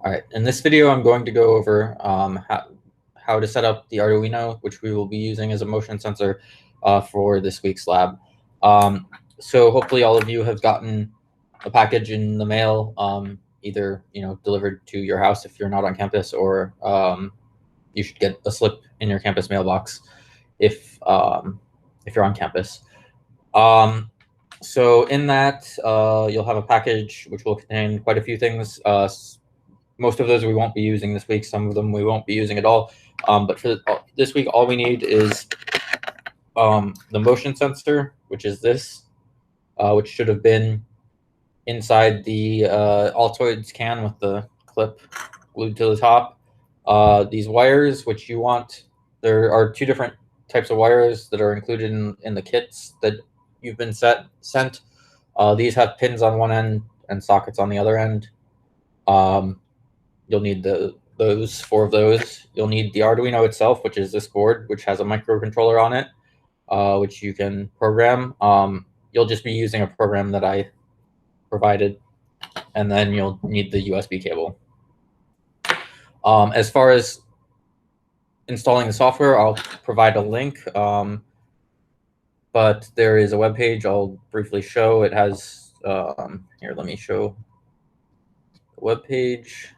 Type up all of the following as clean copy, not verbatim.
All right, in this video, I'm going to go over how to set up the Arduino, which we will be using as a motion sensor for this week's lab. So hopefully all of you have gotten a package in the mail, either delivered to your house if you're not on campus, or you should get a slip in your campus mailbox if you're on campus. So in that, you'll have a package which will contain quite a few things. Most of those we won't be using this week. Some of them we won't be using at all. But for this week, all we need is the motion sensor, which is this, which should have been inside the Altoids can with the clip glued to the top. These wires, which you want, there are two different types of wires that are included in the kits that you've been sent. These have pins on one end and sockets on the other end. You'll need those four of those. You'll need the Arduino itself, which is this board, which has a microcontroller on it, which you can program. You'll just be using a program that I provided, and then you'll need the USB cable. As far as installing the software, I'll provide a link, but there is a web page I'll briefly show. It has, here, let me show the web page.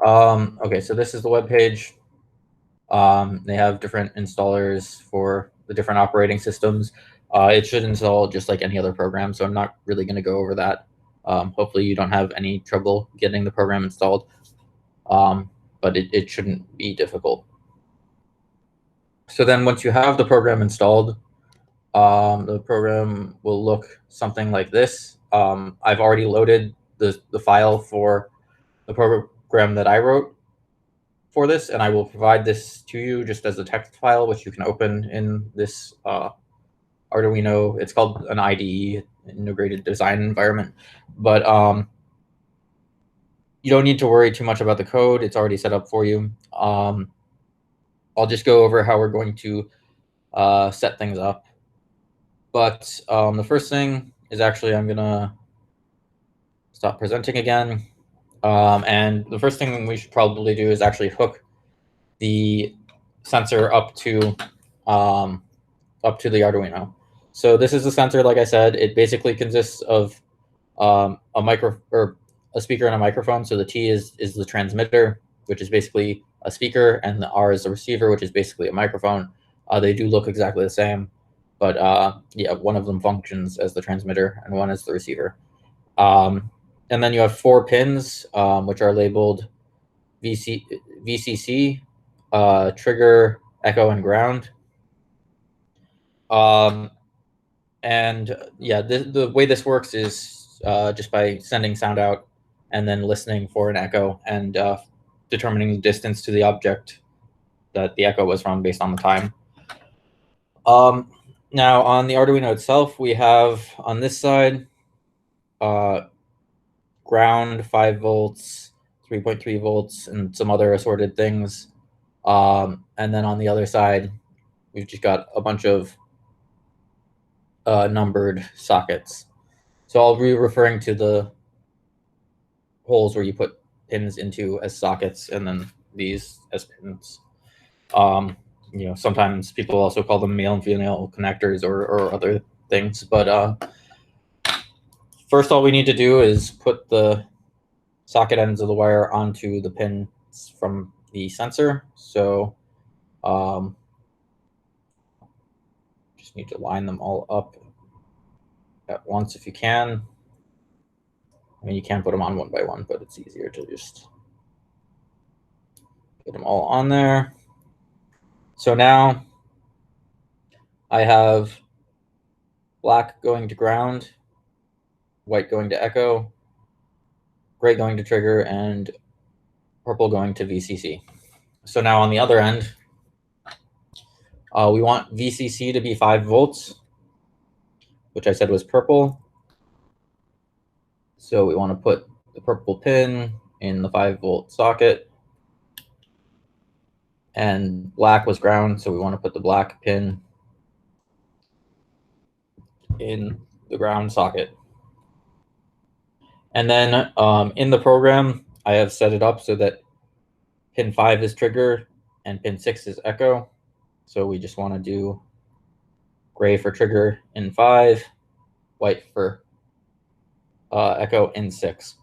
Okay, so this is the web page. They have different installers for the different operating systems. It should install just like any other program, so I'm not really going to go over that. Hopefully you don't have any trouble getting the program installed, but it shouldn't be difficult. So then once you have the program installed, the program will look something like this. I've already loaded the file for the program that I wrote for this, and I will provide this to you just as a text file, which you can open in this Arduino. It's called an IDE, Integrated Design Environment, but you don't need to worry too much about the code. It's already set up for you. I'll just go over how we're going to set things up. But the first thing is actually I'm gonna stop presenting again. And the first thing we should probably do is actually hook the sensor up to the Arduino. So this is the sensor, like I said. It basically consists of a speaker and a microphone. So the T is the transmitter, which is basically a speaker, and the R is the receiver, which is basically a microphone. They do look exactly the same, but yeah, one of them functions as the transmitter and one as the receiver. And then you have 4 pins, which are labeled VCC, trigger, echo, and ground. And yeah, the way this works is just by sending sound out and then listening for an echo and determining the distance to the object that the echo was from based on the time. Now on the Arduino itself, we have on this side ground, 5 volts, 3.3 volts, and some other assorted things. And then on the other side, we've just got a bunch of numbered sockets. So I'll be referring to the holes where you put pins into as sockets, and then these as pins. Sometimes people also call them male and female connectors or other things. But first, all we need to do is put the socket ends of the wire onto the pins from the sensor. So just need to line them all up at once if you can. I mean, you can put them on one by one, but it's easier to just get them all on there. So now I have black going to ground, white going to echo, gray going to trigger, and purple going to VCC. So now on the other end, we want VCC to be 5 volts, which I said was purple. So we want to put the purple pin in the 5-volt socket. And black was ground, so we want to put the black pin in the ground socket. And then in the program, I have set it up so that pin 5 is trigger and pin 6 is echo. So we just want to do gray for trigger in 5, white for echo in 6.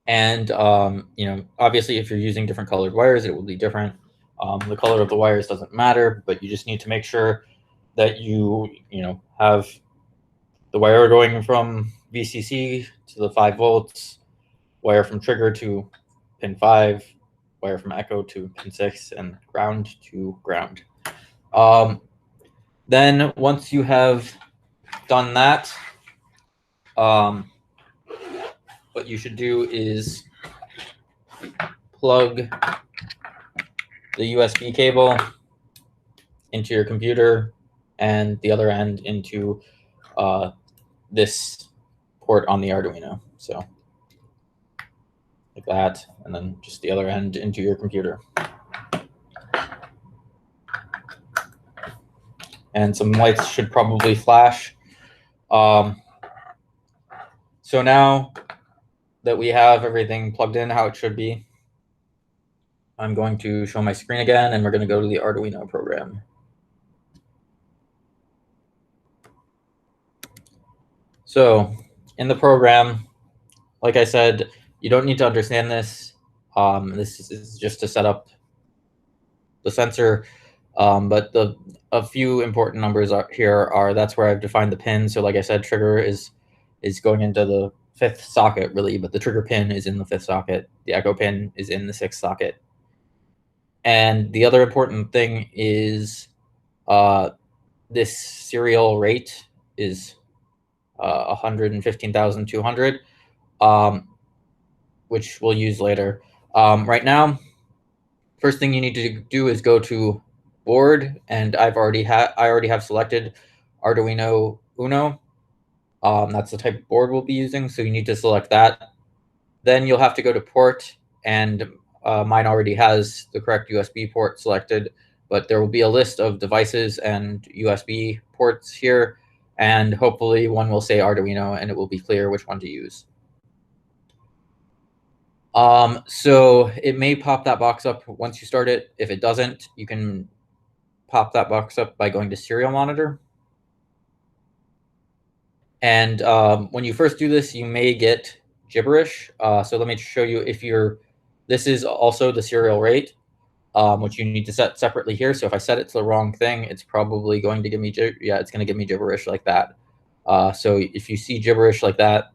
And obviously, if you're using different colored wires, it will be different. The color of the wires doesn't matter, but you just need to make sure that you have the wire going from VCC to the 5 volts, wire from trigger to pin 5, wire from echo to pin 6, and ground to ground. Then once you have done that, what you should do is plug the USB cable into your computer and the other end into this port on the Arduino. So like that, and then just the other end into your computer. And some lights should probably flash. So now that we have everything plugged in how it should be, I'm going to show my screen again, and we're going to go to the Arduino program. So in the program, like I said, you don't need to understand this. This is just to set up the sensor. But a few important numbers are that's where I've defined the pin. So like I said, trigger is going into the 5th socket really, but the trigger pin is in the 5th socket. The echo pin is in the 6th socket. And the other important thing is this serial rate is 115,200, which we'll use later. Right now, first thing you need to do is go to board, and I already have selected Arduino Uno. That's the type of board we'll be using, so you need to select that. Then you'll have to go to port, and mine already has the correct USB port selected, but there will be a list of devices and USB ports here, and hopefully one will say Arduino, and it will be clear which one to use. So it may pop that box up once you start it. If it doesn't, you can pop that box up by going to serial monitor. And when you first do this, you may get gibberish. So let me show you this is also the serial rate, which you need to set separately here. So if I set it to the wrong thing, it's probably going to give me, it's going to give me gibberish like that. So if you see gibberish like that,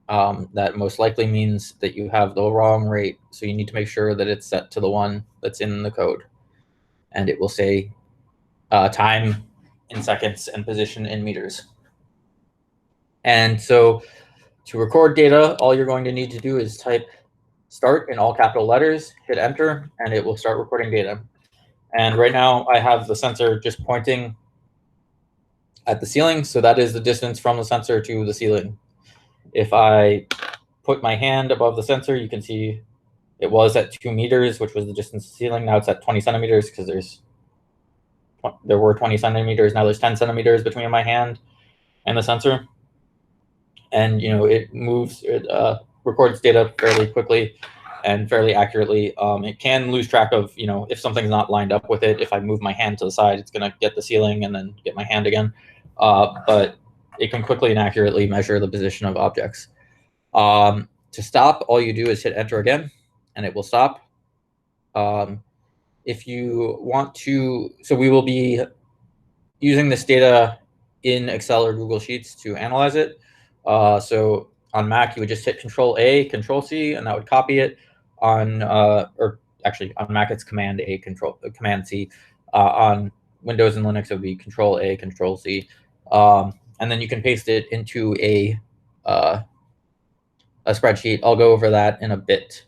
that most likely means that you have the wrong rate. So you need to make sure that it's set to the one that's in the code. And it will say time in seconds and position in meters. And so to record data, all you're going to need to do is type start in all capital letters, hit enter, and it will start recording data. And right now I have the sensor just pointing at the ceiling. So that is the distance from the sensor to the ceiling. If I put my hand above the sensor, you can see it was at 2 meters, which was the distance to the ceiling. Now it's at 20 centimeters because there were 20 centimeters. Now there's 10 centimeters between my hand and the sensor. And it records data fairly quickly and fairly accurately. It can lose track of if something's not lined up with it. If I move my hand to the side, it's going to get the ceiling and then get my hand again. But it can quickly and accurately measure the position of objects. To stop, all you do is hit enter again, and it will stop. If you want to, so we will be using this data in Excel or Google Sheets to analyze it. So on Mac, you would just hit Control-A, Control-C, and that would copy it. Or actually, on Mac, it's Command-A, Command-C. On Windows and Linux, it would be Control-A, Control-C. And then you can paste it into a spreadsheet. I'll go over that in a bit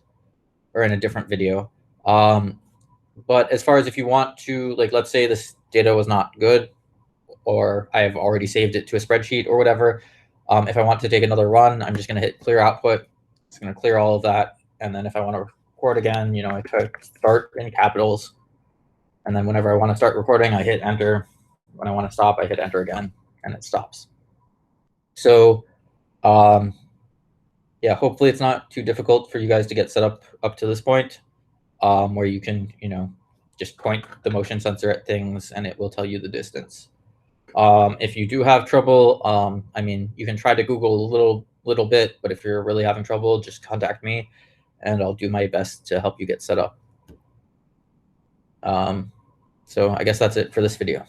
or in a different video. But as far as if you want to, let's say this data was not good, or I have already saved it to a spreadsheet or whatever. If I want to take another run, I'm just going to hit clear output. It's going to clear all of that. And then if I want to record again, I click start in capitals. And then whenever I want to start recording, I hit enter. When I want to stop, I hit enter again. and it stops. So yeah, hopefully it's not too difficult for you guys to get set up to this point, where you can, just point the motion sensor at things and it will tell you the distance. If you do have trouble, I mean, you can try to Google a little bit, but if you're really having trouble, just contact me and I'll do my best to help you get set up. So I guess that's it for this video.